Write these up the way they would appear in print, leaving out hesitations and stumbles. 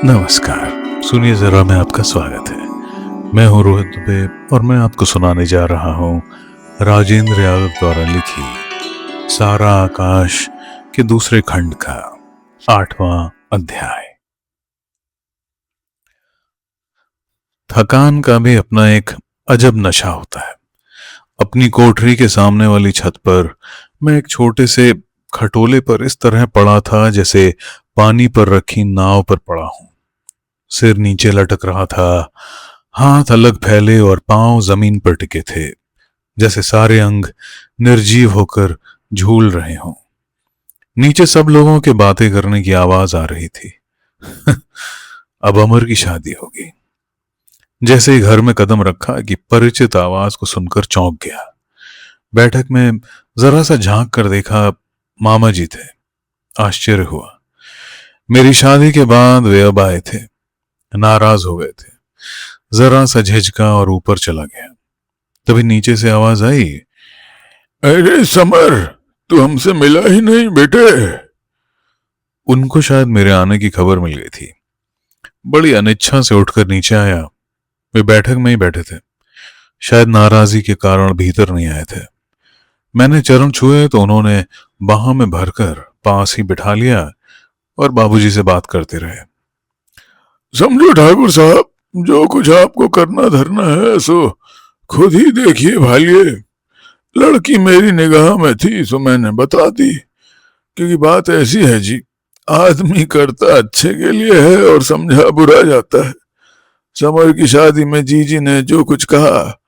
नमस्कार। सुनिए जरा, मैं आपका स्वागत है। मैं हूं रोहित दुबे और मैं आपको सुनाने जा रहा हूं राजेंद्र यादव द्वारा लिखी सारा आकाश के दूसरे खंड का 8वां अध्याय। थकान का भी अपना एक अजब नशा होता है। अपनी कोठरी के सामने वाली छत पर मैं एक छोटे से खटोले पर इस तरह पड़ा था जैसे पानी पर रखी नाव पर पड़ा हूं। सिर नीचे लटक रहा था, हाथ अलग फैले और पांव जमीन पर टिके थे, जैसे सारे अंग निर्जीव होकर झूल रहे हों। नीचे सब लोगों के बातें करने की आवाज आ रही थी। अब अमर की शादी होगी। जैसे ही घर में कदम रखा कि परिचित आवाज को सुनकर चौंक गया। बैठक में जरा सा झांक कर देखा, मामा जी थे। आश्चर्य हुआ। मेरी शादी के बाद वे अब आए थे। नाराज हो गए थे। जरा सा झिझका और ऊपर चला गया। तभी नीचे से आवाज आई, अरे समर, तू हमसे मिला ही नहीं बेटे। उनको शायद मेरे आने की खबर मिल गई थी। बड़ी अनिच्छा से उठकर नीचे आया। वे बैठक में ही बैठे थे। शायद नाराजगी के कारण भीतर नहीं आए थे। मैंने चरण छुए तो उन्होंने बाहों में भरकर पास ही बिठा लिया और बाबूजी से बात करते रहे। समझो ठाकुर साहब, जो कुछ आपको करना धरना है सो खुद ही देखिए भालिए। लड़की मेरी निगाह में थी सो मैंने बता दी, क्योंकि बात ऐसी है जी, आदमी करता अच्छे के लिए है और समझा बुरा जाता है। समर की शादी में जीजी ने जो कुछ कहा,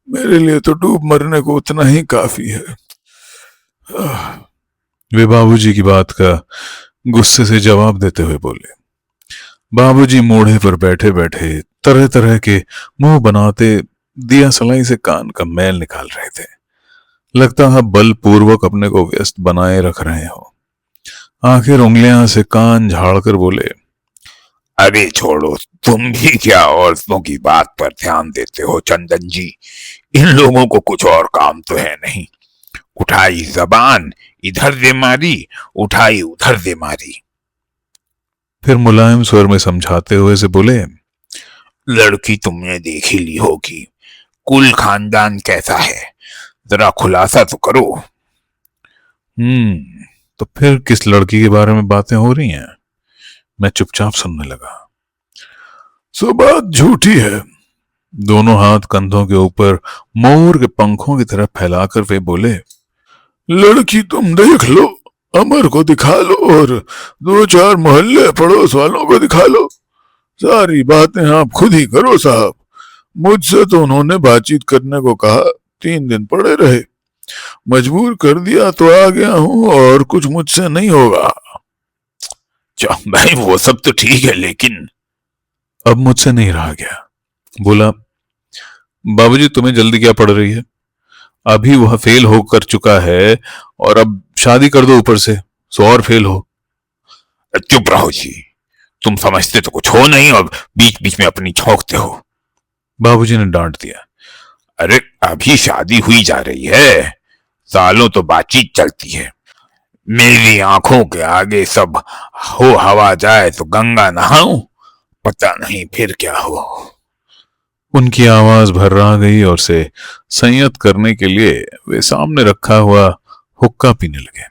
मेरे लिए तो डूब मरने को उतना ही काफी है। वे बाबूजी की बात का गुस्से से जवाब देते हुए बोले। बाबूजी मोढ़े पर बैठे बैठे तरह तरह के मुंह बनाते दिया सलाई से कान का मैल निकाल रहे थे। लगता है बलपूर्वक अपने को व्यस्त बनाए रख रहे हो। आखिर उंगलियां से कान झाड़कर बोले, अरे छोड़ो, तुम भी क्या औरतों की बात पर ध्यान देते हो चंदन जी। इन लोगों को कुछ और काम तो है नहीं। उठाई जबान, इधर दे मारी, उठाई उधर दे मारी। फिर मुलायम स्वर में समझाते हुए से बोले, लड़की तुमने देख ही ली होगी। कुल खानदान कैसा है, जरा खुलासा तो करो। तो फिर किस लड़की के बारे में बातें हो रही हैं? मैं चुपचाप सुनने लगा। सो बात झूठी है। दोनों हाथ कंधों के ऊपर मोर के पंखों की तरह फैलाकर वे बोले, लड़की तुम देख लो, अमर को दिखा लो और 2-4 मोहल्ले पड़ोस वालों को दिखा लो। सारी बातें आप खुद ही करो साहब। मुझसे तो उन्होंने बातचीत करने को कहा, 3 दिन पड़े रहे। मजबूर कर दिया तो आ गया हूं और कुछ मुझसे नहीं होगा। भाई वो सब तो ठीक है, लेकिन अब मुझसे नहीं रहा गया। बोला, बाबूजी तुम्हें जल्दी क्या पड़ रही है? अभी वह फेल होकर चुका है और अब शादी कर दो ऊपर से, सो और फेल हो। चुप रहो जी। तुम समझते तो कुछ हो नहीं और बीच बीच में अपनी छौंकते हो। बाबूजी ने डांट दिया। अरे अभी शादी हुई जा रही है, सालों तो बातचीत चलती है। मेरी आंखों के आगे सब हो हवा जाए तो गंगा नहाऊं, पता नहीं फिर क्या हो। उनकी आवाज भर्रा गई और से संयत करने के लिए वे सामने रखा हुआ हुक्का पीने लगे।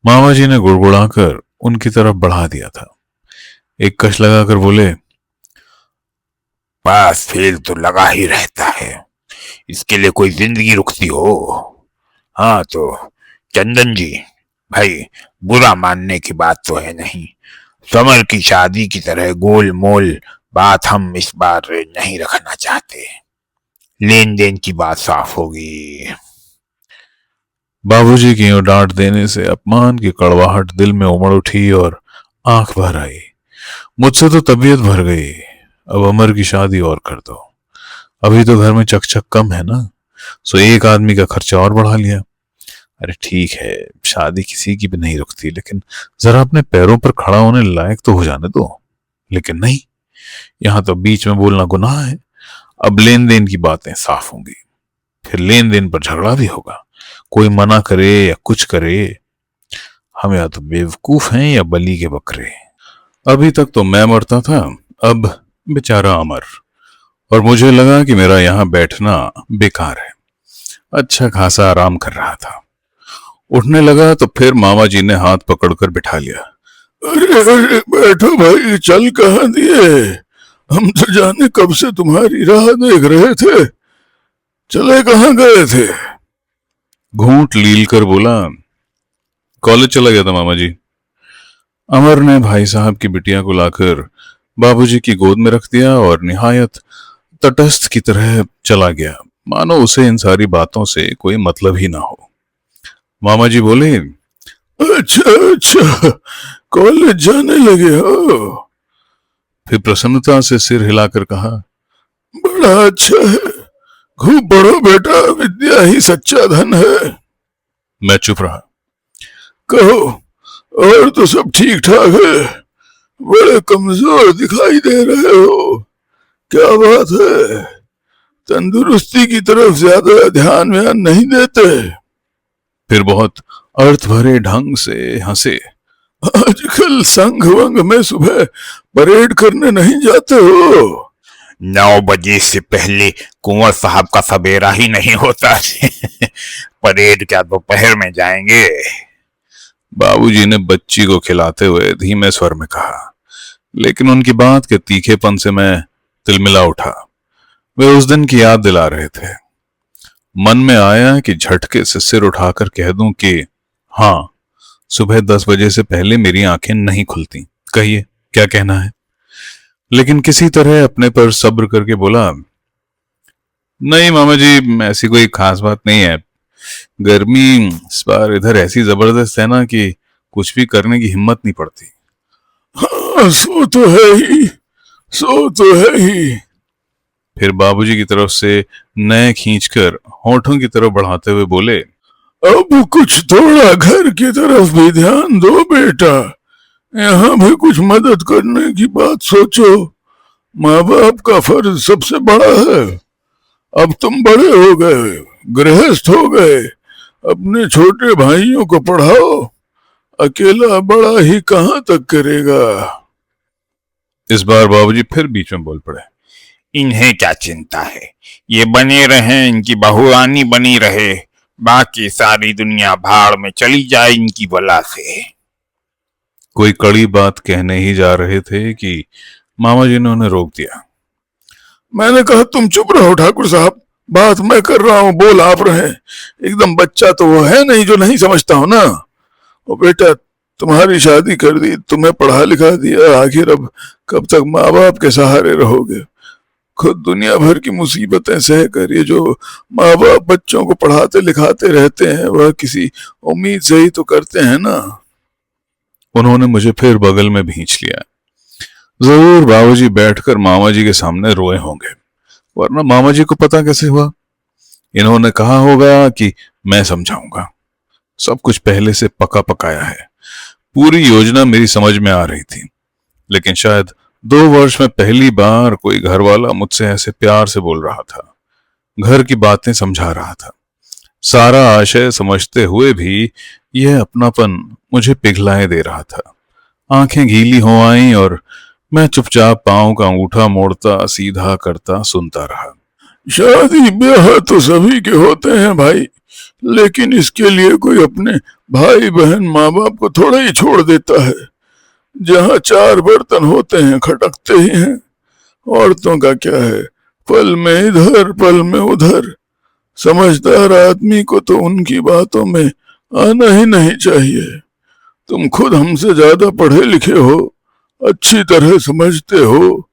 मामा जी ने गुड़गुड़ाकर उनकी तरफ बढ़ा दिया था। एक कश लगाकर बोले, पास फेल तो लगा ही रहता है, इसके लिए कोई जिंदगी रुकती हो? हाँ तो चंदन जी, भाई बुरा मानने की बात तो है नहीं। समर की शादी की तरह गोल मोल बात हम इस बार नहीं रखना चाहते। लेन देन की बात साफ होगी। बाबूजी की यूं डांट देने से अपमान की कड़वाहट दिल में उमड़ उठी और आंख भर आई। मुझसे तो तबीयत भर गई। अब अमर की शादी और कर दो। अभी तो घर में चकचक कम है ना, सो एक आदमी का खर्चा और बढ़ा लिया। अरे ठीक है, शादी किसी की भी नहीं रुकती, लेकिन जरा अपने पैरों पर खड़ा होने लायक तो हो जाने दो। लेकिन नहीं, यहां तो बीच में बोलना गुनाह है। अब लेन देन की बातें साफ होंगी, फिर लेन देन पर झगड़ा भी होगा। कोई मना करे या कुछ करे, हम या तो बेवकूफ हैं या बली के बकरे। अभी तक तो मैं मरता था, अब बेचारा अमर। और मुझे लगा कि मेरा यहाँ बैठना बेकार है। अच्छा खासा आराम कर रहा था। उठने लगा तो फिर मामा जी ने हाथ पकड़कर बिठा लिया। अरे अरे बैठो भाई, चल कहाँ दिए? हम तो जाने कब से तुम्हारी राह देख रहे थे। चले कहाँ गए थे? घूंट लील कर बोला, कॉलेज चला गया था मामा जी। अमर ने भाई साहब की बिटिया को लाकर बाबूजी की गोद में रख दिया और निहायत तटस्थ की तरह चला गया, मानो उसे इन सारी बातों से कोई मतलब ही ना हो। मामा जी बोले, अच्छा अच्छा, कॉलेज जाने लगे हो? फिर प्रसन्नता से सिर हिलाकर कहा, बड़ा अच्छा है, खूब पढ़ो बेटा, विद्या ही सच्चा धन है। मैं चुप रहा। कहो, और तो सब ठीक ठाक है? बड़े कमजोर दिखाई दे रहे हो, क्या बात है? तंदुरुस्ती की तरफ ज्यादा ध्यान व्यान नहीं देते? फिर बहुत अर्थ भरे ढंग से हंसे। आजकल संघ वंग में सुबह परेड करने नहीं जाते हो? 9 बजे से पहले कुंवर साहब का सवेरा ही नहीं होता। परेड क्या दोपहर में जाएंगे? बाबूजी ने बच्ची को खिलाते हुए धीमे स्वर में कहा, लेकिन उनकी बात के तीखेपन से मैं तिलमिला उठा। वे उस दिन की याद दिला रहे थे। मन में आया कि झटके से सिर उठाकर कह दूं कि हाँ, सुबह 10 बजे से पहले मेरी आंखें नहीं खुलती। कहिए क्या कहना है? लेकिन किसी तरह अपने पर सब्र करके बोला, नहीं मामा जी, ऐसी कोई खास बात नहीं है। गर्मी इस बार इधर ऐसी जबरदस्त है ना कि कुछ भी करने की हिम्मत नहीं पड़ती। हाँ, सो तो है ही, सो तो है ही। फिर बाबूजी की तरफ से नए खींचकर होठों की तरफ बढ़ाते हुए बोले, अब कुछ थोड़ा घर की तरफ भी ध्यान दो बेटा, यहाँ भी कुछ मदद करने की बात सोचो। माँ बाप का फर्ज सबसे बड़ा है। अब तुम बड़े हो गए, गृहस्थ हो गए, अपने छोटे भाइयों को पढ़ाओ, अकेला बड़ा ही कहाँ तक करेगा। इस बार बाबूजी फिर बीच में बोल पड़े, इन्हें क्या चिंता है, ये बने रहे, इनकी बहुरानी बनी रहे, बाकी सारी दुनिया भाड़ में चली जाए इनकी बला से। कोई कड़ी बात कहने ही जा रहे थे कि मामा जी ने उन्हें रोक दिया। मैंने कहा तुम चुप रहो ठाकुर साहब, बात मैं कर रहा हूँ, बोल आप रहे हैं। एकदम बच्चा तो वो है नहीं जो नहीं समझता हो ना। ओ बेटा, तुम्हारी शादी कर दी, तुम्हें पढ़ा लिखा दिया, आखिर अब कब तक माँ बाप के सहारे रहोगे? खुद दुनिया भर की मुसीबतें सह कर ये जो माँ बाप बच्चों को पढ़ाते लिखाते रहते हैं, वह किसी उम्मीद से ही तो करते हैं ना। उन्होंने मुझे फिर बगल में भींच लिया। जरूर बाबूजी बैठकर मामा जी के सामने रोए होंगे, वरना मामा जी को पता कैसे हुआ? इन्होंने कहा होगा कि मैं समझाऊंगा। सब कुछ पहले से पका पकाया है। पूरी योजना मेरी समझ में आ रही थी, लेकिन शायद 2 वर्ष में पहली बार कोई घर वाला मुझसे ऐसे प्यार से बोल रहा था, घर की बातें समझा रहा था। सारा आशय समझते हुए भी यह अपनापन मुझे पिघलाए दे रहा था। आंखें गीली हो आईं और मैं चुपचाप पांव का अंगूठा मोड़ता सीधा करता सुनता रहा। शादी ब्याह तो सभी के होते हैं भाई, लेकिन इसके लिए कोई अपने भाई बहन माँ बाप को थोड़ा ही छोड़ देता है। जहाँ 4 बर्तन होते हैं खटकते ही हैं। औरतों का क्या है, पल में इधर पल में उधर। समझदार आदमी को तो उनकी बातों में आना ही नहीं चाहिए। तुम खुद हमसे ज्यादा पढ़े लिखे हो, अच्छी तरह समझते हो।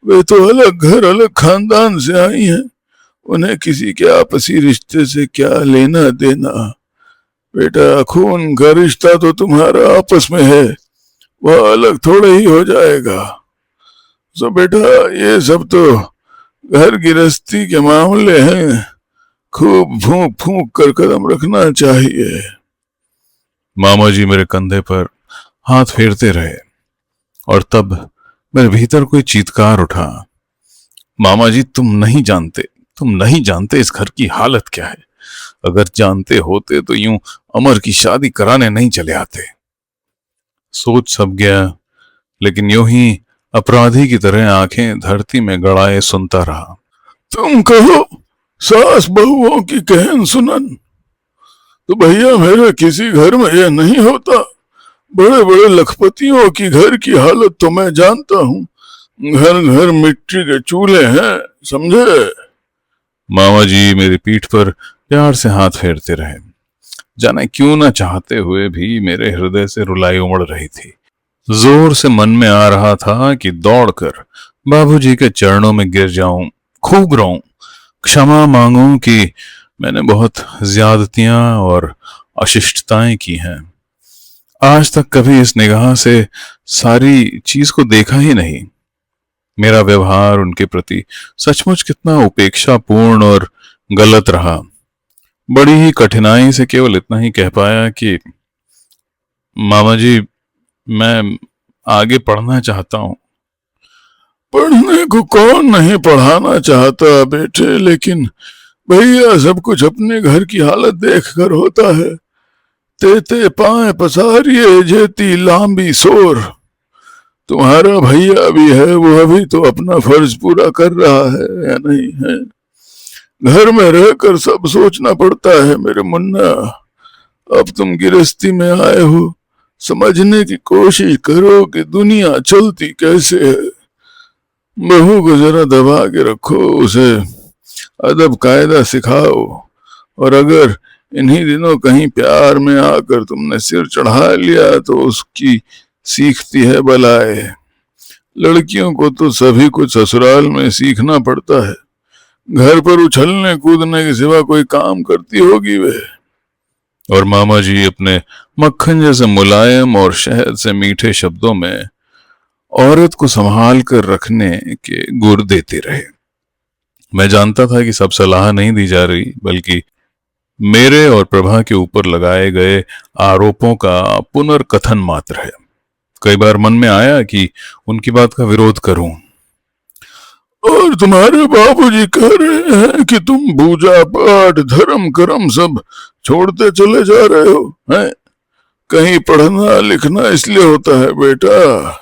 वे तो अलग घर अलग खानदान से आई हैं, उन्हें किसी के आपसी रिश्ते से क्या लेना देना। बेटा, खून का रिश्ता तो तुम्हारा आपस में है, वह अलग थोड़े ही हो जाएगा। सो बेटा, ये सब तो घर गृहस्थी के मामले हैं, खूब फूंक फूंक कर कदम रखना चाहिए। मामा जी मेरे कंधे पर हाथ फेरते रहे और तब मेरे भीतर कोई चीत्कार उठा। मामा जी, तुम नहीं जानते इस घर की हालत क्या है। अगर जानते होते तो यूं अमर की शादी कराने नहीं चले आते। सोच सब गया, लेकिन यूं ही अपराधी की तरह आंखें धरती में गड़ाए सुनता रहा। तुम कहो सास बहुओं की कहन सुनन, तो भैया मेरे किसी घर में यह नहीं होता। बड़े बड़े लखपतियों की घर की हालत तो मैं जानता हूँ। घर घर मिट्टी के चूल्हे हैं, समझे। मामा जी मेरी पीठ पर प्यार से हाथ फेरते रहे। जाने क्यों ना चाहते हुए भी मेरे हृदय से रुलाई उमड़ रही थी। जोर से मन में आ रहा था कि दौड़कर बाबूजी के चरणों में गिर जाऊं, खूब रोऊं, क्षमा मांगूं कि मैंने बहुत ज्यादतियां और अशिष्टताएं की हैं। आज तक कभी इस निगाह से सारी चीज को देखा ही नहीं। मेरा व्यवहार उनके प्रति सचमुच कितना उपेक्षापूर्ण और गलत रहा। बड़ी ही कठिनाई से केवल इतना ही कह पाया कि मामा जी मैं आगे पढ़ना चाहता हूं। पढ़ने को कौन नहीं पढ़ाना चाहता बेटे, लेकिन भैया सब कुछ अपने घर की हालत देखकर होता है। तेते पाए पसारिए जेती लांबी सोर। तुम्हारा भैया भी है, वो अभी तो अपना फर्ज पूरा कर रहा है या नहीं है। घर में रहकर सब सोचना पड़ता है मेरे मुन्ना। अब तुम गिरस्ती में आए हो, समझने की कोशिश करो कि दुनिया चलती कैसे है। बहू को जरा दबा के रखो, उसे अदब कायदा सिखाओ, और अगर इन्हीं दिनों कहीं प्यार में आकर तुमने सिर चढ़ा लिया तो उसकी सीखती है बलाए। लड़कियों को तो सभी कुछ ससुराल में सीखना पड़ता है। घर पर उछलने कूदने के सिवा कोई काम करती होगी वे। और मामा जी अपने मक्खन जैसे मुलायम और शहद से मीठे शब्दों में औरत को संभाल कर रखने के गुर देते रहे। मैं जानता था कि सब सलाह नहीं दी जा रही, बल्कि मेरे और प्रभा के ऊपर लगाए गए आरोपों का पुनर्कथन मात्र है। कई बार मन में आया कि उनकी बात का विरोध करूं। और तुम्हारे बाबूजी कह रहे हैं कि तुम पूजा पाठ धर्म कर्म सब छोड़ते चले जा रहे हो, हैं? कहीं पढ़ना लिखना इसलिए होता है बेटा।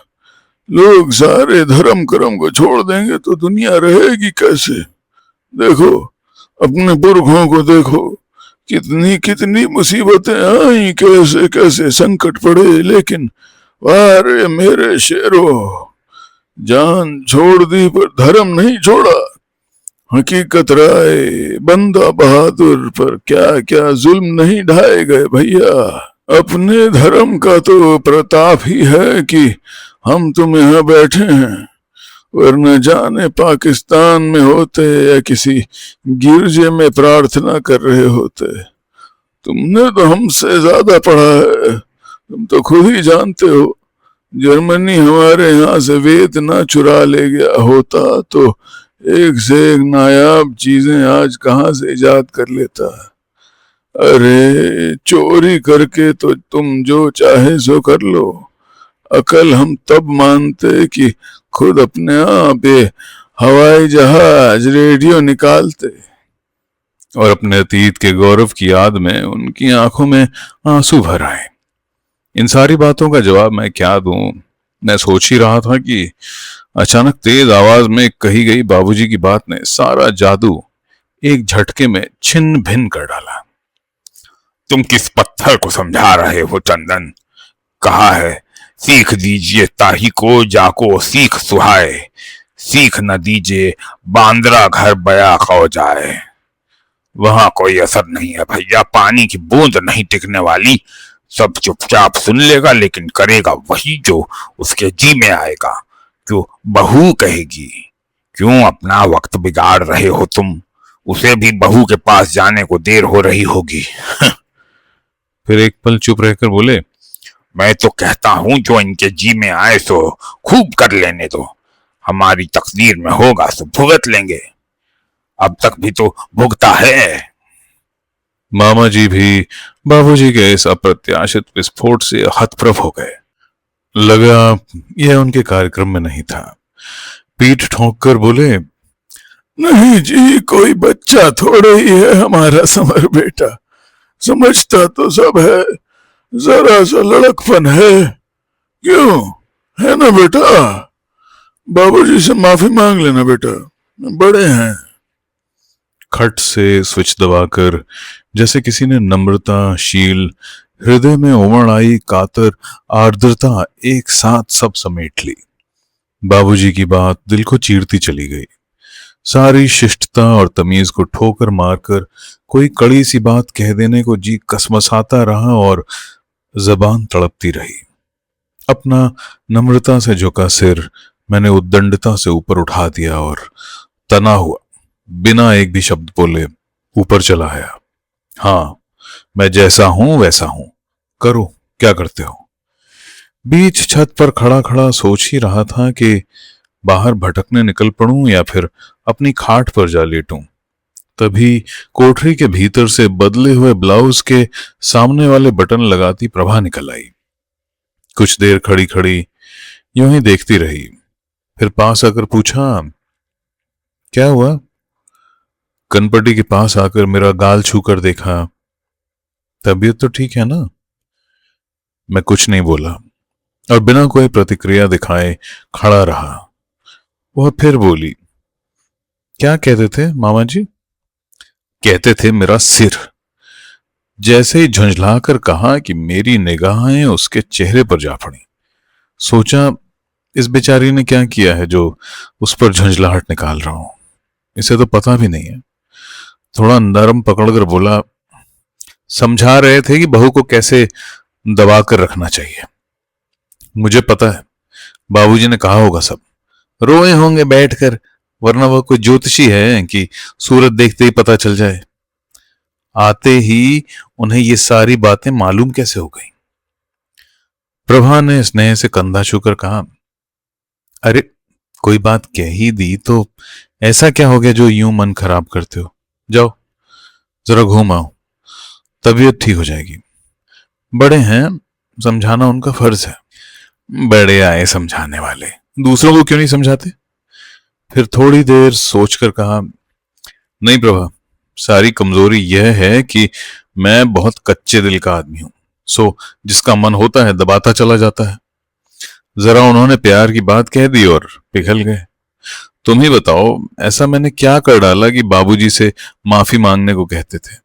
लोग सारे धर्म कर्म को छोड़ देंगे तो दुनिया रहेगी कैसे। देखो अपने पुरखों को देखो, कितनी कितनी मुसीबतें आई, कैसे कैसे संकट पड़े, लेकिन वारे मेरे शेरों, जान छोड़ दी पर धर्म नहीं छोड़ा। हकीकत राय बंदा बहादुर पर क्या क्या जुल्म नहीं ढाए गए भैया। अपने धर्म का तो प्रताप ही है कि हम तुम यहाँ बैठे हैं, वरना जाने पाकिस्तान में होते या किसी गिरजे में प्रार्थना कर रहे होते। तुमने तो हमसे ज्यादा पढ़ा है, तुम तो खुद ही जानते हो। जर्मनी हमारे यहाँ से वेद ना चुरा ले गया होता तो एक से एक नायाब चीजें आज कहाँ से इजाद कर लेता। अरे चोरी करके तो तुम जो चाहे सो कर लो, अकल हम तब मानते कि खुद अपने आप ये हवाई जहाज रेडियो निकालते। और अपने अतीत के गौरव की याद में उनकी आंखों में आंसू भर आए। इन सारी बातों का जवाब मैं क्या दूं। मैं सोच ही रहा था कि अचानक तेज आवाज में कही गई बाबूजी की बात ने सारा जादू एक झटके में छिन्न भिन्न कर डाला। तुम किस पत्थर को समझा रहे हो चंदन? कहा है सीख दीजिए ताही को जाको सीख सुहाए, सीख न दीजिए बांद्रा घर बया खो जाए। वहां कोई असर नहीं है भैया, पानी की बूंद नहीं टिकने वाली। सब चुपचाप सुन लेगा, लेकिन करेगा वही जो उसके जी में आएगा। क्यों बहू कहेगी, क्यों अपना वक्त बिगाड़ रहे हो तुम? उसे भी बहू के पास जाने को देर हो रही होगी। फिर एक पल चुप रहकर बोले, मैं तो कहता हूं जो इनके जी में आए सो खूब कर लेने दो। हमारी तकदीर में होगा सो भुगत लेंगे। अब तक भी तो भुगता है। मामा जी भी बाबूजी के इस अप्रत्याशित विस्फोट से हतप्रभ हो गए। लगा यह उनके कार्यक्रम में नहीं था। पीठ ठोंक कर बोले, नहीं जी, कोई बच्चा थोड़े ही है हमारा समर बेटा, समझता तो सब है, जरा सा लड़कपन है। क्यों है ना बेटा? बाबूजी से माफी मांग लेना बेटा, बड़े हैं। खट से स्विच दबाकर जैसे किसी ने नम्रता, शील, हृदय में उमड़ आई कातर आर्द्रता एक साथ सब समेट ली। बाबूजी की बात दिल को चीरती चली गई। सारी शिष्टता और तमीज को ठोकर मारकर कोई कड़ी सी बात कह देने को जी कसमसाता रहा और जबान तड़पती रही। अपना नम्रता से झुका सिर मैंने उद्दंडता से ऊपर उठा दिया और तना हुआ बिना एक भी शब्द बोले ऊपर चला आया। हाँ, मैं जैसा हूं वैसा हूं, करो क्या करते हो। बीच छत पर खड़ा खड़ा सोच ही रहा था कि बाहर भटकने निकल पड़ूं या फिर अपनी खाट पर जा लेटूं। तभी कोठरी के भीतर से बदले हुए ब्लाउज के सामने वाले बटन लगाती प्रभा निकल आई। कुछ देर खड़ी खड़ी यूं ही देखती रही, फिर पास आकर पूछा, क्या हुआ? कनपटी के पास आकर मेरा गाल छूकर देखा, तबीयत तो ठीक है ना? मैं कुछ नहीं बोला और बिना कोई प्रतिक्रिया दिखाए खड़ा रहा। वह फिर बोली, क्या कहते थे मामा जी? कहते थे मेरा सिर। जैसे ही झुंझलाकर कहा कि मेरी निगाहें उसके चेहरे पर जा पड़ी। सोचा इस बेचारी ने क्या किया है जो उस पर झुंझलाहट निकाल रहा हूं, इसे तो पता भी नहीं है। थोड़ा नरम पकड़कर बोला, समझा रहे थे कि बहू को कैसे दबा कर रखना चाहिए। मुझे पता है बाबूजी ने कहा होगा सब, रोए होंगे बैठकर, वरना वह कोई ज्योतिषी है कि सूरत देखते ही पता चल जाए। आते ही उन्हें ये सारी बातें मालूम कैसे हो गई? प्रभा ने स्नेह से कंधा छूकर कहा, अरे कोई बात कह ही दी तो ऐसा क्या हो गया जो यूं मन खराब करते हो? जाओ जरा घूम आओ, तबीयत ठीक हो जाएगी। बड़े हैं, समझाना उनका फर्ज है। बड़े आए समझाने वाले, दूसरों को क्यों नहीं समझाते? फिर थोड़ी देर सोचकर कहा, नहीं प्रभा, सारी कमजोरी यह है कि मैं बहुत कच्चे दिल का आदमी हूं, सो जिसका मन होता है दबाता चला जाता है। जरा उन्होंने प्यार की बात कह दी और पिघल गए। तुम ही बताओ, ऐसा मैंने क्या कर डाला कि बाबूजी से माफी मांगने को कहते थे?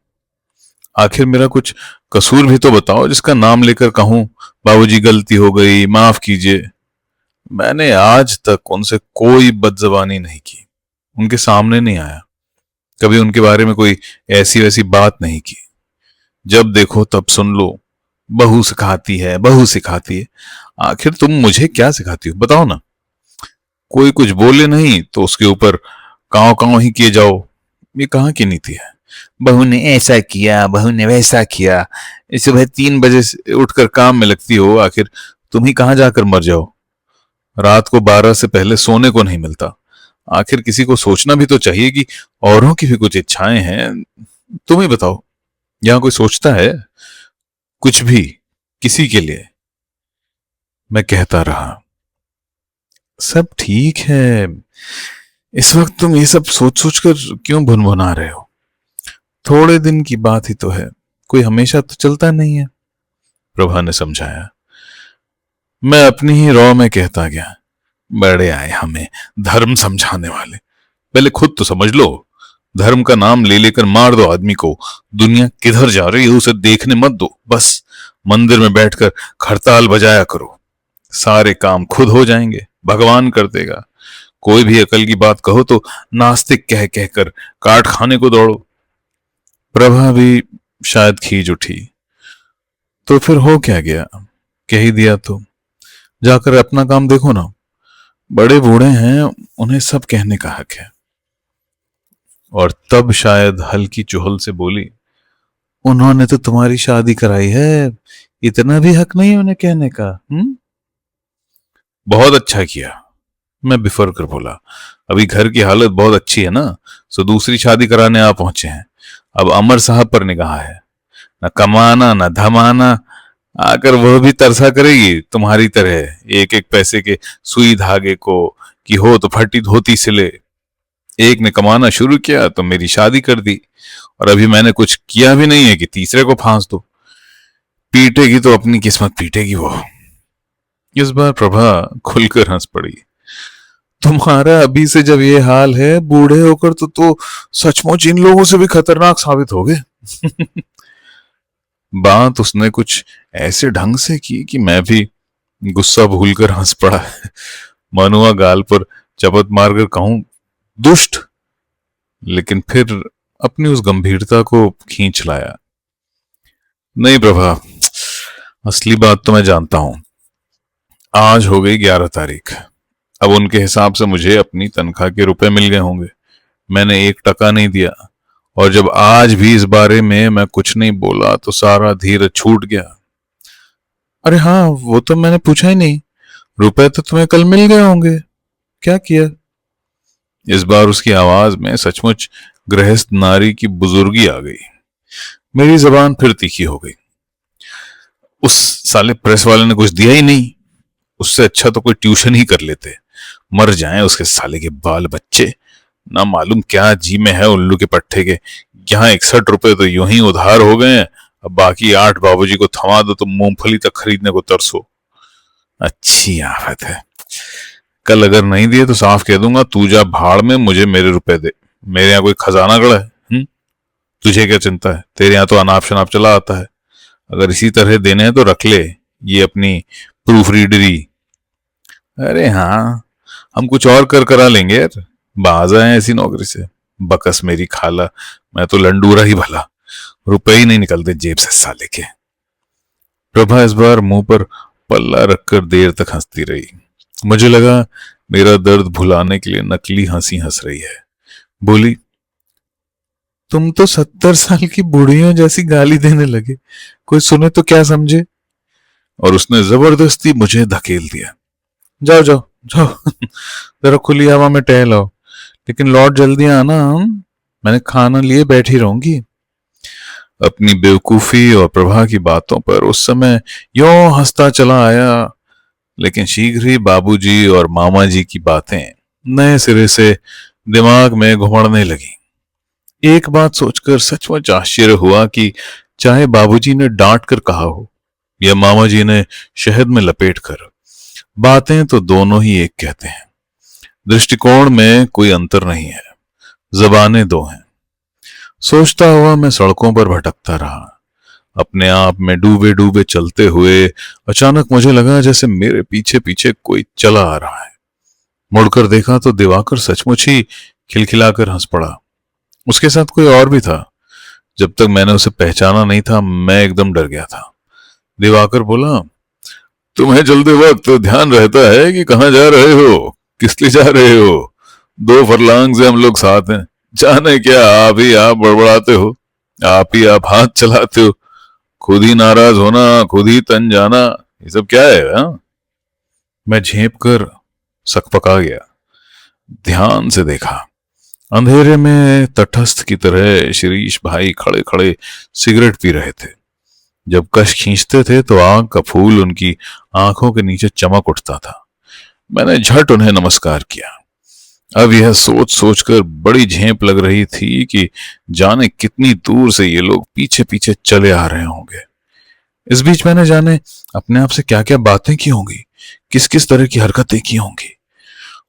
आखिर मेरा कुछ कसूर भी तो बताओ जिसका नाम लेकर कहूं, बाबूजी गलती हो गई, माफ कीजिए। मैंने आज तक उनसे कोई बदजबानी नहीं की, उनके सामने नहीं आया, कभी उनके बारे में कोई ऐसी वैसी बात नहीं की। जब देखो तब सुन लो, बहू सिखाती है, बहू सिखाती है। आखिर तुम मुझे क्या सिखाती हो बताओ ना? कोई कुछ बोले नहीं तो उसके ऊपर कांव कांव ही किए जाओ, ये कहाँ की नीति है? बहू ने ऐसा किया, बहू ने वैसा किया, सुबह 3 बजे से उठकर काम में लगती हो, आखिर तुम ही कहाँ जाकर मर जाओ? रात को 12 से पहले सोने को नहीं मिलता। आखिर किसी को सोचना भी तो चाहिए कि औरों की भी कुछ इच्छाएं हैं। तुम ही बताओ, यहां कोई सोचता है कुछ भी किसी के लिए? मैं कहता रहा, सब ठीक है, इस वक्त तुम ये सब सोच सोच कर क्यों भुनभुना रहे हो? थोड़े दिन की बात ही तो है, कोई हमेशा तो चलता नहीं है। प्रभा ने समझाया। मैं अपनी ही रौ में कहता गया, बड़े आए हमें धर्म समझाने वाले, पहले खुद तो समझ लो। धर्म का नाम ले लेकर मार दो आदमी को, दुनिया किधर जा रही है उसे देखने मत दो, बस मंदिर में बैठकर खड़ताल बजाया करो, सारे काम खुद हो जाएंगे, भगवान कर देगा। कोई भी अकल की बात कहो तो नास्तिक कह कहकर काट खाने को दौड़ो। प्रभा भी शायद खींच उठी, तो फिर हो क्या गया, कह ही दिया तो जाकर अपना काम देखो ना। बड़े बूढ़े हैं, उन्हें सब कहने का हक है। और तब शायद हल्की चुहल से बोली, उन्होंने तो तुम्हारी शादी कराई है, इतना भी हक नहीं उन्हें कहने का? बहुत अच्छा किया, मैं बिफर कर बोला। अभी घर की हालत बहुत अच्छी है ना, सो दूसरी शादी कराने आ पहुंचे हैं। अब अमर साहब पर निगाह है, न कमाना न धमाना, आकर वह भी तरसा करेगी तुम्हारी तरह एक एक पैसे के सुई धागे को कि हो तो फटी धोती सिले। एक ने कमाना शुरू किया तो मेरी शादी कर दी, और अभी मैंने कुछ किया भी नहीं है कि तीसरे को फांस दो। पीटेगी तो अपनी किस्मत पीटेगी वो। इस बार प्रभा खुलकर हंस पड़ी। तुम्हारा अभी से जब ये हाल है, बूढ़े होकर तो सचमुच इन लोगों से भी खतरनाक साबित होगे। बात उसने कुछ ऐसे ढंग से की कि मैं भी गुस्सा भूलकर हंस पड़ा। मनुआ गाल पर चपत मारकर कहूं, दुष्ट, लेकिन फिर अपनी उस गंभीरता को खींच लाया। नहीं प्रभा, असली बात तो मैं जानता हूं। आज हो गई 11 तारीख। अब उनके हिसाब से मुझे अपनी तनख्वाह के रुपए मिल गए होंगे। मैंने 1 टका नहीं दिया, और जब आज भी इस बारे में मैं कुछ नहीं बोला तो सारा धीरज छूट गया। अरे हाँ, वो तो मैंने पूछा ही नहीं। रुपए तो तुम्हें कल मिल गए होंगे, क्या किया? इस बार उसकी आवाज में सचमुच गृहस्थ नारी की बुजुर्गी आ गई। मेरी जबान फिर तीखी हो गई। उस साले प्रेस वाले ने कुछ दिया ही नहीं। उससे अच्छा तो कोई ट्यूशन ही कर लेते। मर जाएं उसके साले के बाल बच्चे। ना मालूम क्या जी में है उल्लू के पट्टे के। यहाँ 61 रुपए तो यूं ही उधार हो गए हैं। अब बाकी 8 बाबूजी को थमा दो तो मूंगफली तक खरीदने को तरसो। अच्छी आफत है। कल अगर नहीं दिए तो साफ कह दूंगा, तू जा भाड़ में, मुझे मेरे रुपए दे। मेरे यहाँ कोई खजाना गड़ा है? तुझे क्या चिंता है? तेरे यहाँ तो अनाप शनाप चला आता है। अगर इसी तरह देने हैं तो रख ले ये अपनी प्रूफ रीडरी। अरे हाँ, हम कुछ और कर करा लेंगे यार। बाज आए ऐसी नौकरी से। बकस मेरी खाला, मैं तो लंडूरा ही भला। रुपए ही नहीं निकलते जेब से साले के। प्रभा इस बार मुंह पर पल्ला रखकर देर तक हंसती रही। मुझे लगा मेरा दर्द भुलाने के लिए नकली हंसी हंस रही है। बोली, तुम तो 70 साल की बुढ़ियों जैसी गाली देने लगे। कोई सुने तो क्या समझे? और उसने जबरदस्ती मुझे धकेल दिया। जाओ जाओ जाओ, जरा खुली हवा में टहल आओ, लेकिन लौट जल्दी आना। मैंने खाना लिए बैठी रहूंगी। अपनी बेवकूफी और प्रभा की बातों पर उस समय यों हंसता चला आया, लेकिन शीघ्र ही बाबूजी और मामा जी की बातें नए सिरे से दिमाग में घुमड़ने लगी। एक बात सोचकर सचमुच आश्चर्य हुआ कि चाहे बाबूजी ने डांट कर कहा हो या मामा जी ने शहद में लपेट कर, बातें तो दोनों ही एक कहते हैं। दृष्टिकोण में कोई अंतर नहीं है, जबानें दो हैं। सोचता हुआ मैं सड़कों पर भटकता रहा, अपने आप में डूबे डूबे चलते हुए। अचानक मुझे लगा जैसे मेरे पीछे पीछे कोई चला आ रहा है। मुड़कर देखा तो दिवाकर सचमुच ही खिलखिलाकर हंस पड़ा। उसके साथ कोई और भी था। जब तक मैंने उसे पहचाना नहीं था, मैं एकदम डर गया था। दिवाकर बोला, तुम्हें जल्दी वक्त ध्यान रहता है कि कहाँ जा रहे हो, किस लिए जा रहे हो? 2 फरलांग से हम लोग साथ हैं। जाने क्या आप ही आप बड़बड़ाते हो, आप ही आप हाथ चलाते हो। खुद ही नाराज होना, खुद ही तन जाना, ये सब क्या है? हा? मैं झेप कर सकपका गया। ध्यान से देखा। अंधेरे में तटस्थ की तरह शिरीष भाई खड़े खड़े सिगरेट पी रहे थे। जब कश खींचते थे तो आग का फूल उनकी आंखों के नीचे चमक उठता था। मैंने झट उन्हें नमस्कार किया। अब यह सोच सोचकर बड़ी झेप लग रही थी कि जाने कितनी दूर से ये लोग पीछे पीछे चले आ रहे होंगे। इस बीच मैंने जाने अपने आप से क्या क्या बातें की होंगी, किस किस तरह की हरकतें की होंगी।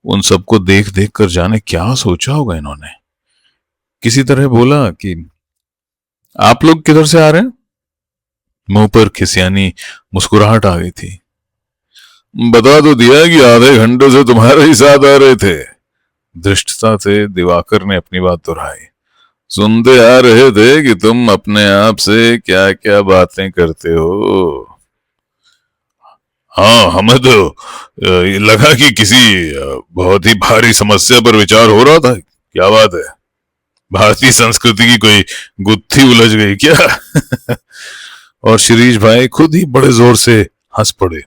उन सबको देख देख कर जाने क्या सोचा होगा इन्होंने। किसी तरह बोला कि आप लोग किधर से आ रहे हैं? मुंह पर खिसियानी मुस्कुराहट आ गई थी। बता तो दिया कि आधे घंटे से तुम्हारे ही साथ आ रहे थे। धृष्टता से दिवाकर ने अपनी बात दोहराई। सुनते आ रहे थे कि तुम अपने आप से क्या क्या बातें करते हो। हाँ, हमें तो लगा कि किसी बहुत ही भारी समस्या पर विचार हो रहा था। क्या बात है? भारतीय संस्कृति की कोई गुत्थी उलझ गई क्या? और शिरीष भाई खुद ही बड़े जोर से हंस पड़े।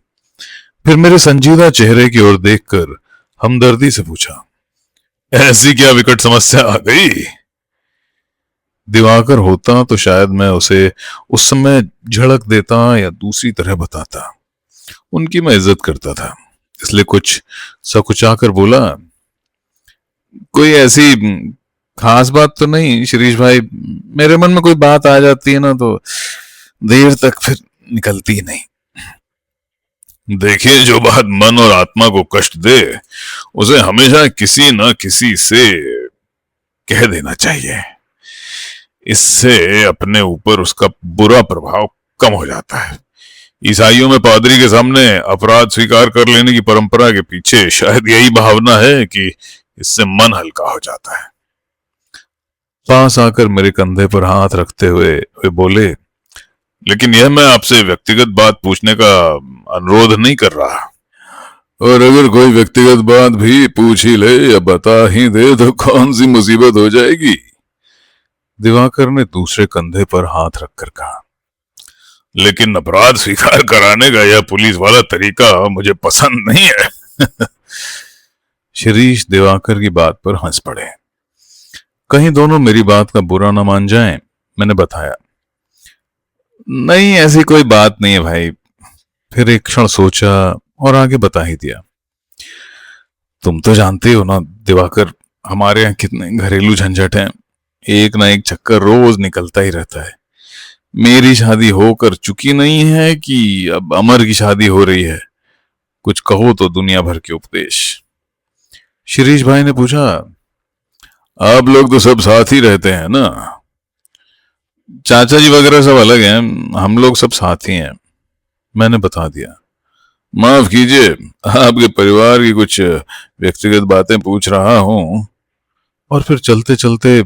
फिर मेरे संजीदा चेहरे की ओर देखकर हमदर्दी से पूछा, ऐसी क्या विकट समस्या आ गई? दिवाकर होता तो शायद मैं उसे उस समय झड़क देता या दूसरी तरह बताता। उनकी मैं इज्जत करता था, इसलिए कुछ सकुचाकर बोला, कोई ऐसी खास बात तो नहीं शिरीष भाई। मेरे मन में कोई बात आ जाती है ना तो देर तक फिर निकलती ही नहीं। देखिए, जो बात मन और आत्मा को कष्ट दे उसे हमेशा किसी न किसी से कह देना चाहिए। इससे अपने ऊपर उसका बुरा प्रभाव कम हो जाता है। ईसाइयों में पादरी के सामने अपराध स्वीकार कर लेने की परंपरा के पीछे शायद यही भावना है कि इससे मन हल्का हो जाता है। पास आकर मेरे कंधे पर हाथ रखते हुए वे बोले, लेकिन यह मैं आपसे व्यक्तिगत बात पूछने का अनुरोध नहीं कर रहा। और अगर कोई व्यक्तिगत बात भी पूछ ही ले या बता ही दे तो कौन सी मुसीबत हो जाएगी? दिवाकर ने दूसरे कंधे पर हाथ रखकर कहा। लेकिन अपराध स्वीकार कराने का यह पुलिस वाला तरीका मुझे पसंद नहीं है। शिरीष दिवाकर की बात पर हंस पड़े। कहीं दोनों मेरी बात का बुरा न मान जाएं, मैंने बताया, नहीं ऐसी कोई बात नहीं है भाई। फिर एक क्षण सोचा और आगे बता ही दिया। तुम तो जानते हो ना दिवाकर, हमारे यहाँ कितने घरेलू झंझट हैं। एक ना एक चक्कर रोज निकलता ही रहता है। मेरी शादी होकर चुकी नहीं है कि अब अमर की शादी हो रही है। कुछ कहो तो दुनिया भर के उपदेश। शिरीष भाई ने पूछा, आप लोग तो सब साथ ही रहते हैं ना? चाचा जी वगैरह सब अलग हैं, हम लोग सब साथ ही हैं, मैंने बता दिया। माफ कीजिए, आपके परिवार की कुछ व्यक्तिगत बातें पूछ रहा हूं। और फिर चलते चलते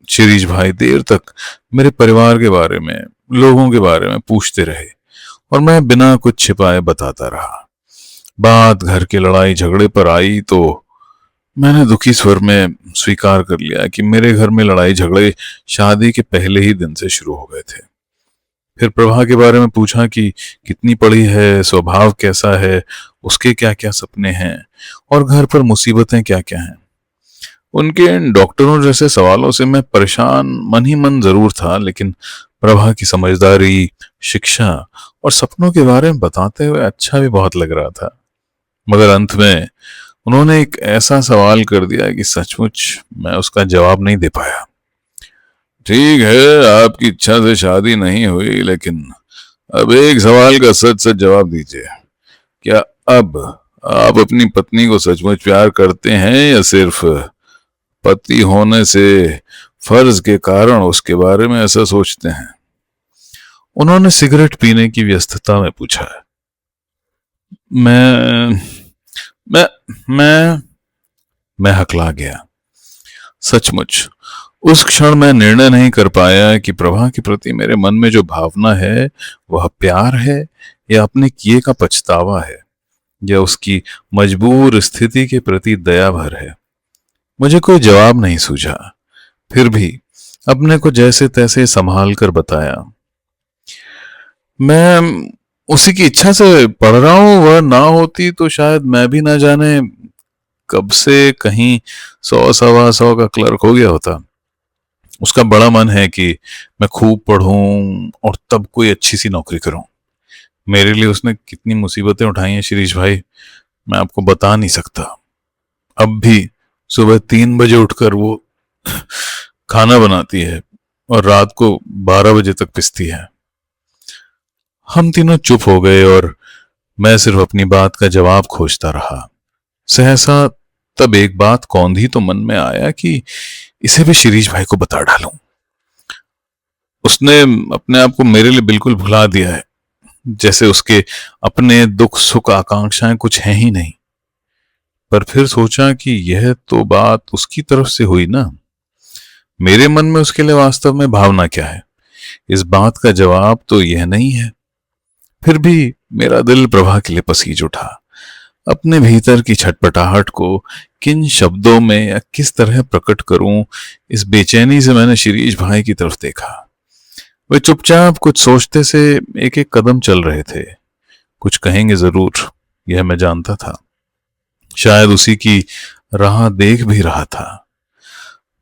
शिरीष भाई देर तक मेरे परिवार के बारे में, लोगों के बारे में पूछते रहे और मैं बिना कुछ छिपाए बताता रहा। बात घर के लड़ाई झगड़े पर आई तो मैंने दुखी स्वर में स्वीकार कर लिया कि मेरे घर में लड़ाई झगड़े शादी के पहले ही दिन से शुरू हो गए थे। फिर प्रभा के बारे में पूछा कि कितनी पढ़ी है, स्वभाव कैसा है, उसके क्या क्या सपने हैं और घर पर मुसीबतें क्या क्या हैं। उनके इन डॉक्टरों जैसे सवालों से मैं परेशान मन ही मन जरूर था, लेकिन प्रभा की समझदारी, शिक्षा और सपनों के बारे में बताते हुए अच्छा भी बहुत लग रहा था। मगर अंत में उन्होंने एक ऐसा सवाल कर दिया कि सचमुच मैं उसका जवाब नहीं दे पाया। ठीक है, आपकी इच्छा से शादी नहीं हुई, लेकिन अब एक सवाल का सच सच जवाब दीजिए। क्या अब आप अपनी पत्नी को सचमुच प्यार करते हैं या सिर्फ पति होने से फर्ज के कारण उसके बारे में ऐसा सोचते हैं? उन्होंने सिगरेट पीने की व्यस्तता में पूछा। मैं मैं मैं मैं हकला गया। सचमुच उस क्षण मैं निर्णय नहीं कर पाया कि प्रभा के प्रति मेरे मन में जो भावना है वह प्यार है या अपने किए का पछतावा है या उसकी मजबूर स्थिति के प्रति दया भर है। मुझे कोई जवाब नहीं सूझा। फिर भी अपने को जैसे तैसे संभाल कर बताया, मैं उसी की इच्छा से पढ़ रहा हूं। वह ना होती तो शायद मैं भी ना जाने कब से कहीं 100 सवा 100 का क्लर्क हो गया होता। उसका बड़ा मन है कि मैं खूब पढ़ूं और तब कोई अच्छी सी नौकरी करूं। मेरे लिए उसने कितनी मुसीबतें उठाई हैं शिरीष भाई, मैं आपको बता नहीं सकता। अब भी सुबह 3 बजे उठकर वो खाना बनाती है और रात को 12 बजे तक पिसती है। हम तीनों चुप हो गए और मैं सिर्फ अपनी बात का जवाब खोजता रहा। सहसा तब एक बात कौंधी तो मन में आया कि इसे भी शिरीष भाई को बता डालूं। उसने अपने आप को मेरे लिए बिल्कुल भुला दिया है, जैसे उसके अपने दुख सुख आकांक्षाएं कुछ हैं ही नहीं। पर फिर सोचा कि यह तो बात उसकी तरफ से हुई ना, मेरे मन में उसके लिए वास्तव में भावना क्या है, इस बात का जवाब तो यह नहीं है। फिर भी मेरा दिल प्रभा के लिए पसीज उठा। अपने भीतर की छटपटाहट को किन शब्दों में या किस तरह प्रकट करूं, इस बेचैनी से मैंने शिरीष भाई की तरफ देखा। वे चुपचाप कुछ सोचते से एक एक कदम चल रहे थे। कुछ कहेंगे जरूर, यह मैं जानता था। शायद उसी की राह देख भी रहा था।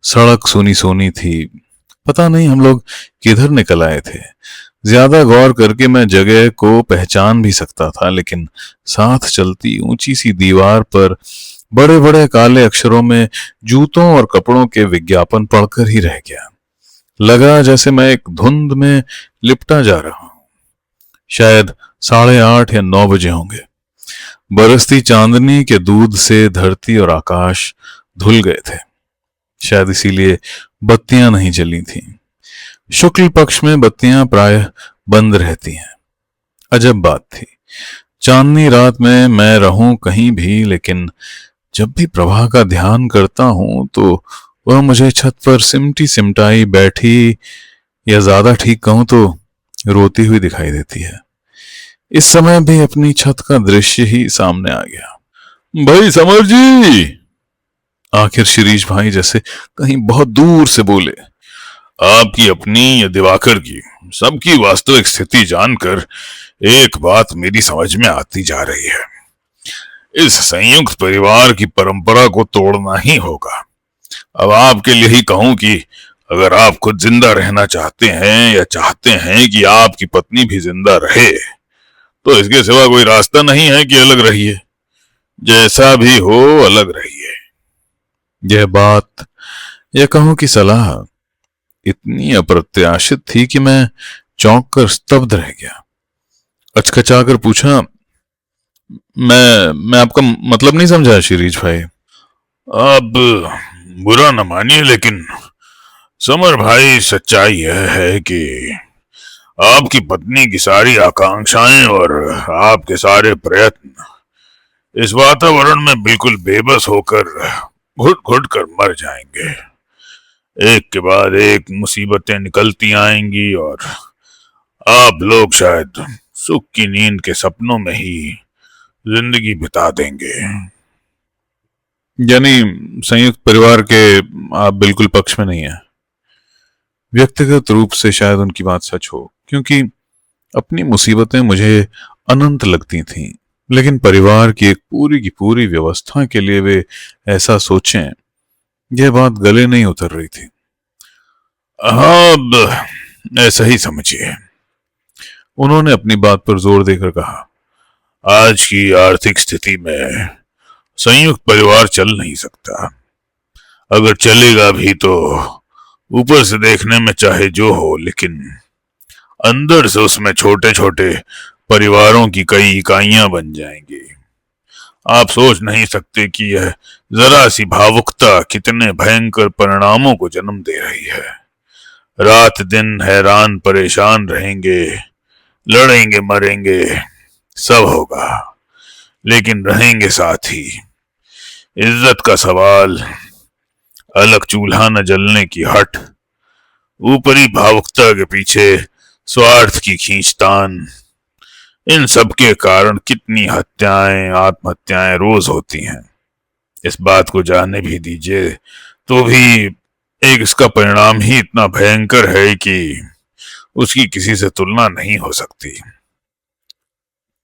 सड़क सुनी सुनी थी, पता नहीं हम लोग किधर निकल आए थे। ज्यादा गौर करके मैं जगह को पहचान भी सकता था, लेकिन साथ चलती ऊंची सी दीवार पर बड़े बड़े काले अक्षरों में जूतों और कपड़ों के विज्ञापन पढ़कर ही रह गया। लगा जैसे मैं एक धुंध में लिपटा जा रहा हूं। शायद 8:30 या 9 बजे होंगे। बरसती चांदनी के दूध से धरती और आकाश धुल गए थे। शायद इसीलिए बत्तियां नहीं जली थीं। शुक्ल पक्ष में बत्तियां प्रायः बंद रहती हैं। अजब बात थी, चांदनी रात में मैं रहूं कहीं भी, लेकिन जब भी प्रभा का ध्यान करता हूं तो वह मुझे छत पर सिमटी सिमटाई बैठी, या ज्यादा ठीक कहूं तो रोती हुई दिखाई देती है। इस समय भी अपनी छत का दृश्य ही सामने आ गया। भाई समर जी, आखिर शिरीष भाई जैसे कहीं बहुत दूर से बोले। आपकी अपनी या दिवाकर की, सबकी वास्तविक स्थिति जानकर एक बात मेरी समझ में आती जा रही है। इस संयुक्त परिवार की परंपरा को तोड़ना ही होगा। अब आपके लिए ही कहूं कि अगर आप खुद जिंदा रहना चाहते हैं या चाहते हैं कि आपकी पत्नी भी जिंदा रहे, तो इसके सिवा कोई रास्ता नहीं है कि अलग रहिए। जैसा भी हो अलग रहिए। यह बात, या कहूं कि सलाह, इतनी अप्रत्याशित थी कि मैं चौंक कर स्तब्ध रह गया। अचकचाकर पूछा, मैं आपका मतलब नहीं समझा शिरीष भाई। अब बुरा न मानिए, लेकिन समर भाई, सच्चाई यह है कि आपकी पत्नी की सारी आकांक्षाएं और आपके सारे प्रयत्न इस वातावरण में बिल्कुल बेबस होकर घुट घुट कर मर जाएंगे। एक के बाद एक मुसीबतें निकलती आएंगी और आप लोग शायद सुख की नींद के सपनों में ही जिंदगी बिता देंगे। यानी संयुक्त परिवार के आप बिल्कुल पक्ष में नहीं है। व्यक्तिगत रूप से शायद उनकी बात सच हो, क्योंकि अपनी मुसीबतें मुझे अनंत लगती थीं, लेकिन परिवार की एक पूरी की पूरी व्यवस्था के लिए वे ऐसा सोचें, यह बात गले नहीं उतर रही थी। हाँ, अब ऐसा ही समझिए। उन्होंने अपनी बात पर जोर देकर कहा, आज की आर्थिक स्थिति में संयुक्त परिवार चल नहीं सकता। अगर चलेगा भी तो ऊपर से देखने में चाहे जो हो, लेकिन अंदर से उसमें छोटे छोटे परिवारों की कई इकाइयां बन जाएंगी। आप सोच नहीं सकते कि यह जरा सी भावुकता कितने भयंकर परिणामों को जन्म दे रही है। रात दिन हैरान परेशान रहेंगे, लड़ेंगे मरेंगे, सब होगा, लेकिन रहेंगे साथ ही। इज्जत का सवाल, अलग चूल्हा न जलने की हट, ऊपरी भावुकता के पीछे स्वार्थ की खींचतान, इन सब के कारण कितनी हत्याएं, आत्महत्याएं रोज होती हैं। इस बात को जानने भी दीजिए तो भी एक इसका परिणाम ही इतना भयंकर है कि उसकी किसी से तुलना नहीं हो सकती।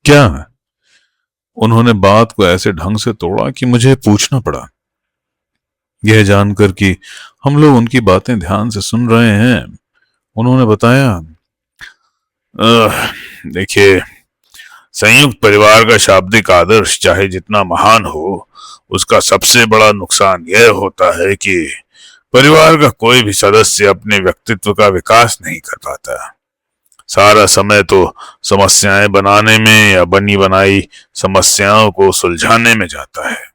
क्या? उन्होंने बात को ऐसे ढंग से तोड़ा कि मुझे पूछना पड़ा। यह जानकर कि हम लोग उनकी बातें ध्यान से सुन रहे हैं, उन्होंने बताया, देखिए, संयुक्त परिवार का शाब्दिक आदर्श चाहे जितना महान हो, उसका सबसे बड़ा नुकसान यह होता है कि परिवार का कोई भी सदस्य अपने व्यक्तित्व का विकास नहीं कर पाता। सारा समय तो समस्याएं बनाने में या बनी बनाई समस्याओं को सुलझाने में जाता है।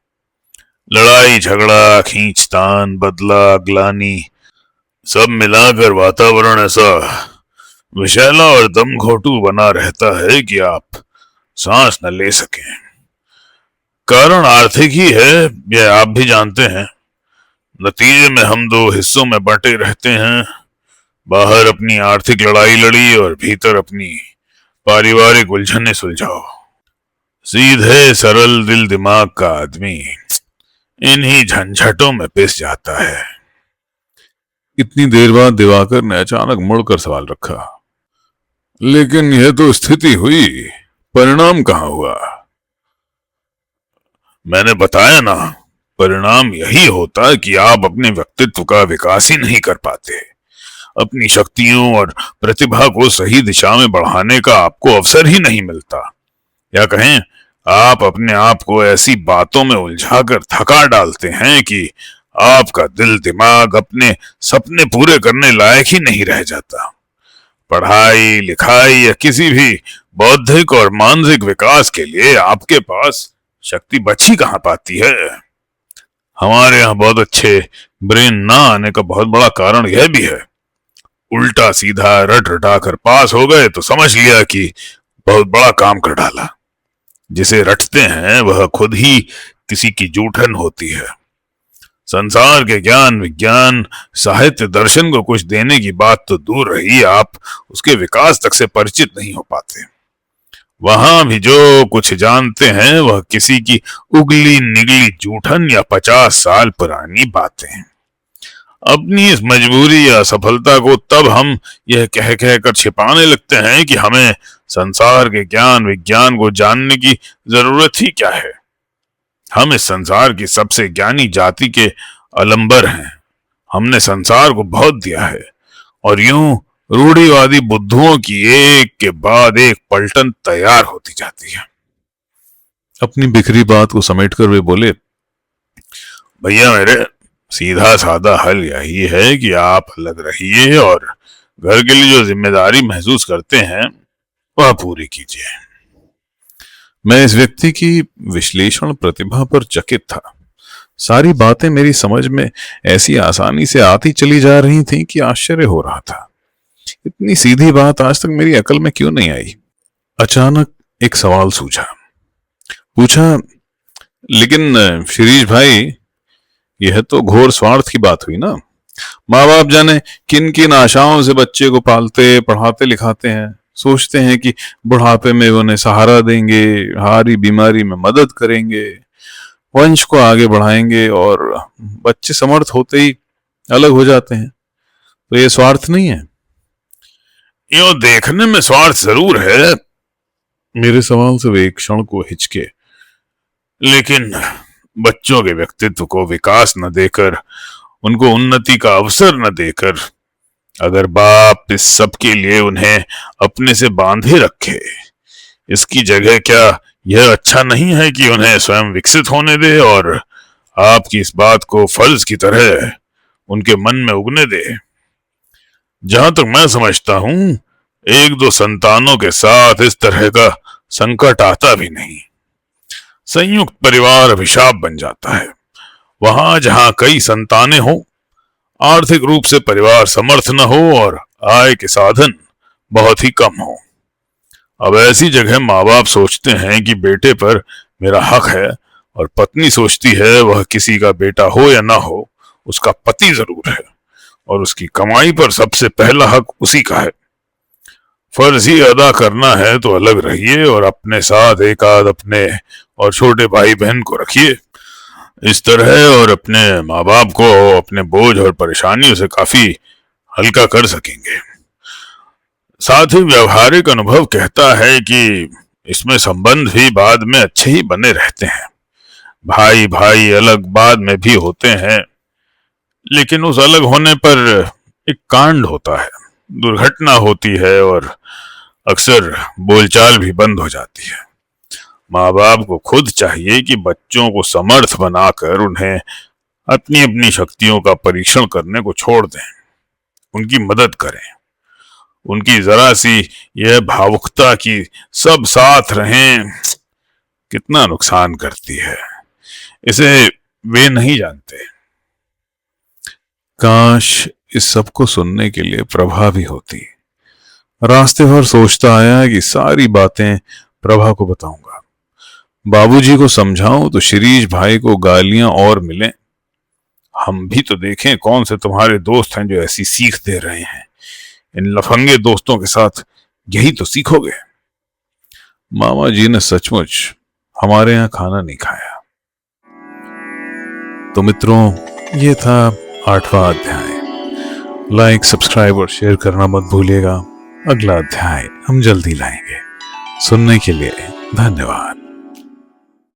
लड़ाई झगड़ा, खींचतान, बदला, ग्लानि, सब मिलाकर वातावरण ऐसा विषैला और दमघोटू बना रहता है कि आप सांस न ले सकें। कारण आर्थिक ही है, यह आप भी जानते हैं। नतीजे में हम दो हिस्सों में बंटे रहते हैं। बाहर अपनी आर्थिक लड़ाई लड़ी और भीतर अपनी पारिवारिक उलझने सुलझाओ। सीधे सरल दिल दिमाग का आदमी इन्हीं झंझटों में पिस जाता है। इतनी देर बाद दिवाकर ने अचानक मुड़कर सवाल रखा, लेकिन यह तो स्थिति हुई, परिणाम कहां हुआ? मैंने बताया ना, परिणाम यही होता कि आप अपने व्यक्तित्व का विकास ही नहीं कर पाते। अपनी शक्तियों और प्रतिभा को सही दिशा में बढ़ाने का आपको अवसर ही नहीं मिलता। या कहें, आप अपने आप को ऐसी बातों में उलझाकर थका डालते हैं कि आपका दिल दिमाग अपने सपने पूरे करने लायक ही नहीं रह जाता। पढ़ाई लिखाई या किसी भी बौद्धिक और मानसिक विकास के लिए आपके पास शक्ति बच ही कहां पाती है। हमारे यहाँ बहुत अच्छे ब्रेन ना आने का बहुत बड़ा कारण यह भी है। उल्टा सीधा रट रटा कर पास हो गए तो समझ लिया कि बहुत बड़ा काम कर डाला। जिसे रटते हैं वह खुद ही किसी की जूठन होती है। संसार के ज्ञान विज्ञान साहित्य दर्शन को कुछ देने की बात तो दूर रही, आप उसके विकास तक से परिचित नहीं हो पाते। वहां भी जो कुछ जानते हैं वह किसी की उगली निगली जूठन या 50 साल पुरानी बातें हैं। अपनी इस मजबूरी या असफलता को तब हम यह कह कर छिपाने लगते हैं कि हमें संसार के ज्ञान विज्ञान को जानने की जरूरत ही क्या है। हम इस संसार की सबसे ज्ञानी जाति के अलंबर हैं। हमने संसार को बहुत दिया है और यूं रूढ़िवादी बुद्धुओं की एक के बाद एक पलटन तैयार होती जाती है। अपनी बिखरी बात को समेटकर वे बोले, भैया मेरे, सीधा साधा हल यही है कि आप अलग रहिए और घर के लिए जो जिम्मेदारी महसूस करते हैं वह पूरी कीजिए। मैं इस व्यक्ति की विश्लेषण प्रतिभा पर चकित था। सारी बातें मेरी समझ में ऐसी आसानी से आती चली जा रही थीं कि आश्चर्य हो रहा था। इतनी सीधी बात आज तक मेरी अकल में क्यों नहीं आई। अचानक एक सवाल सूझा। पूछा, लेकिन शिरीष भाई, यह तो घोर स्वार्थ की बात हुई ना। माँ बाप जाने किन किन आशाओं से बच्चे को पालते पढ़ाते लिखाते हैं। सोचते हैं कि बुढ़ापे में उन्हें सहारा देंगे, हारी बीमारी में मदद करेंगे, वंश को आगे बढ़ाएंगे, और बच्चे समर्थ होते ही अलग हो जाते हैं। तो ये स्वार्थ नहीं है? यूं देखने में स्वार्थ जरूर है। मेरे सवाल से वे एक क्षण को हिचके। लेकिन बच्चों के व्यक्तित्व को विकास न देकर, उनको उन्नति का अवसर न देकर, अगर बाप इस सब के लिए उन्हें अपने से बांधे रखे, इसकी जगह क्या यह अच्छा नहीं है कि उन्हें स्वयं विकसित होने दे और आपकी इस बात को फर्ज की तरह उनके मन में उगने दे। जहां तक मैं समझता हूं, एक दो संतानों के साथ इस तरह का संकट आता भी नहीं। संयुक्त परिवार अभिशाप बन जाता है। वहां जहां कई संतानें हो, आर्थिक रूप से परिवार समर्थ न हो और आय के साधन बहुत ही कम हो, अब ऐसी जगह माँ बाप सोचते हैं कि बेटे पर मेरा हक है, और पत्नी सोचती है वह किसी का बेटा हो या ना हो, उसका पति जरूर है और उसकी कमाई पर सबसे पहला हक उसी का है। फर्ज ही अदा करना है तो अलग रहिए और अपने साथ एक आध अपने और छोटे भाई बहन को रखिए। इस तरह और अपने माँ बाप को अपने बोझ और परेशानियों से काफी हल्का कर सकेंगे। साथ ही व्यवहारिक अनुभव कहता है कि इसमें संबंध भी बाद में अच्छे ही बने रहते हैं। भाई भाई अलग बाद में भी होते हैं, लेकिन उस अलग होने पर एक कांड होता है, दुर्घटना होती है और अक्सर बोलचाल भी बंद हो जाती है। माँ बाप को खुद चाहिए कि बच्चों को समर्थ बनाकर उन्हें अपनी अपनी शक्तियों का परीक्षण करने को छोड़ दें, उनकी मदद करें। उनकी जरा सी यह भावुकता कि सब साथ रहें कितना नुकसान करती है, इसे वे नहीं जानते। काश इस सब को सुनने के लिए प्रभा भी होती। रास्ते भर सोचता आया कि सारी बातें प्रभा को बताऊंगा, बाबूजी को समझाऊं तो शिरीष भाई को गालियां और मिलें। हम भी तो देखें कौन से तुम्हारे दोस्त हैं जो ऐसी सीख दे रहे हैं। इन लफंगे दोस्तों के साथ यही तो सीखोगे। मामा जी ने सचमुच हमारे यहाँ खाना नहीं खाया। तो मित्रों, ये था 8वां अध्याय। लाइक, सब्सक्राइब और शेयर करना मत भूलिएगा। अगला अध्याय हम जल्दी लाएंगे। सुनने के लिए धन्यवाद।